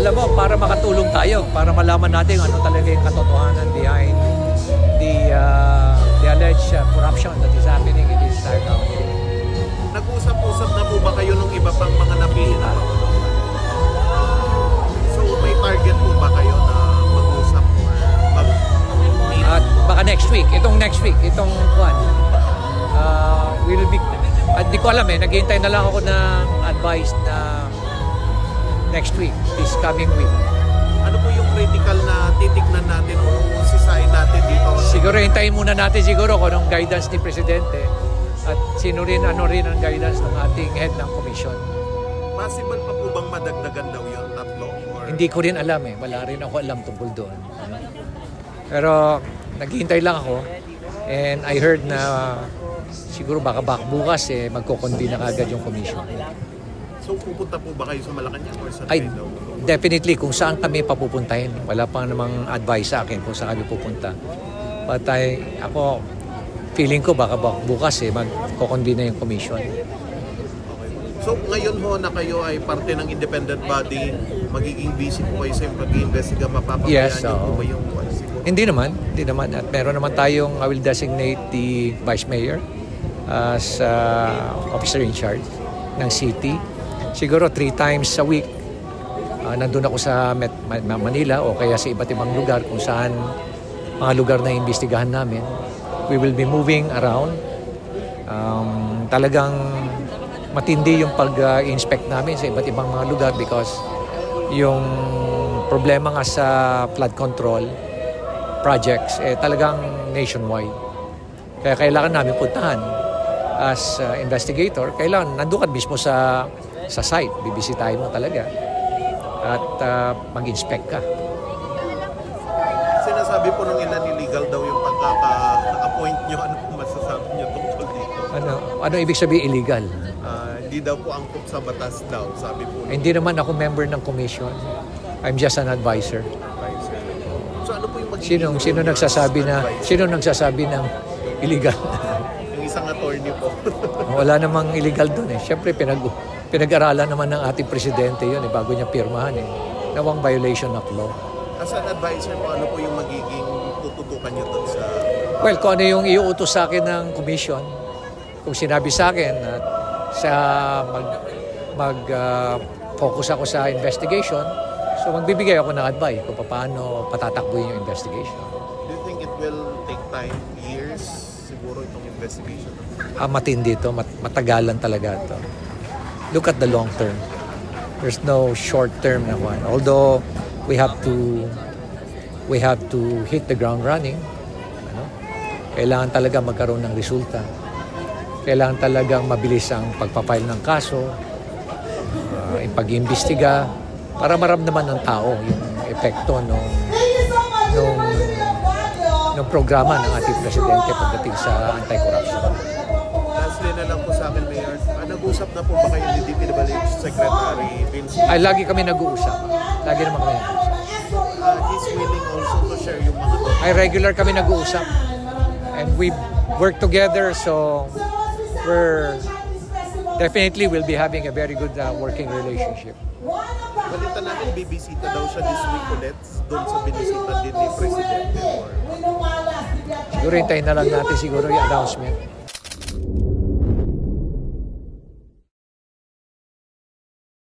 alam mo, para makatulong tayo, para malaman natin ano talaga yung katotohanan behind the alleged corruption that is happening in this county. Nag-usap-usap na po ba kayo ng iba pang mga napili na so may target po ba kayo na mag-usap or mag-meet? At baka next week, itong one, will be, at di ko alam naghihintay na lang ako ng advice na next week, this coming week. Ano po yung critical na titignan natin o sisain natin dito? Siguro hintayin muna natin siguro kung anong guidance ni Presidente at ano rin ang guidance ng ating head ng commission. Possible pa po bang madagdagan daw yun, 3? Or... Hindi ko rin alam wala rin ako alam tungkol doon. Pero naghihintay lang ako and I heard na siguro baka bukas magko-convene na agad yung commission. So pupunta po ba kayo sa Malacanang or sa Ay, definitely kung saan kami papupuntahin. Wala pang namang advice sa akin kung saan kami pupunta. But ako, feeling ko baka bukas magko-convene na yung commission. Okay. So ngayon ho na kayo ay parte ng independent body, magiging busy po kayo sa pag-iimbestiga, mapapabayaan Yes, niyo po ba yung siguro? Hindi naman. At meron naman tayong, I will designate the Vice Mayor as officer in charge ng city. Siguro 3 times a week nandun ako sa Manila o kaya sa iba't ibang lugar kung saan mga lugar na imbestigahan namin. We will be moving around. Talagang matindi yung pag-inspect namin sa iba't ibang mga lugar because yung problema nga sa flood control projects talagang nationwide. Kaya kailangan namin puntahan as investigator. Kailangan nandun ka mismo sa site, bibisitahin mo talaga at mag-inspect ka. Sinasabi po nung ilan illegal daw yung pagkaka-appoint nyo. Ano po masasabi nyo tungkol dito? Ano ibig sabihin illegal? Hindi daw po angkop sa batas daw, sabi po. Hindi naman ako member ng commission. I'm just an advisor. So ano po yung magiging Sino nagsasabi ng illegal? Yung isang attorney po. Wala namang illegal doon Siyempre pinag-aralan naman ng ating presidente yun bago niya pirmahan Nawang violation of law. As an advisor po, ano po yung magiging tututukan nyo doon sa... Well, kung ano yung iuutos sa akin ng commission, kung sinabi sa akin at mag-focus ako sa investigation, so magbibigay ako ng advice kung paano patatakbuhin yung investigation. Do you think it will take time, years, siguro itong investigation? Matindi ito, matagalan talaga ito. Look at the long term. There's no short term na one. Although we have to hit the ground running. Kailangan talaga magkaroon ng resulta. Kailangan talagang mabilis ang pagpapile ng kaso, yung pag-imbestiga, para maramdaman ng tao yung epekto ng programa ng ating presidente pagdating sa anti-corruption. Lastly na lang po sa akin, Mayor, nag-usap na po ba kayo ni DPWH Secretary Vince? Ay, lagi kami nag-uusap. Lagi naman kami nag-uusap. He's willing also to share yung mga doon. Ay, regular kami nag-uusap. And we work together, so definitely we'll be having a very good working relationship. Balita natin, bibisita daw siya this week ulit doon sa binisita din ni Presidente. Siguro hintayin na lang natin siguro yung announcement.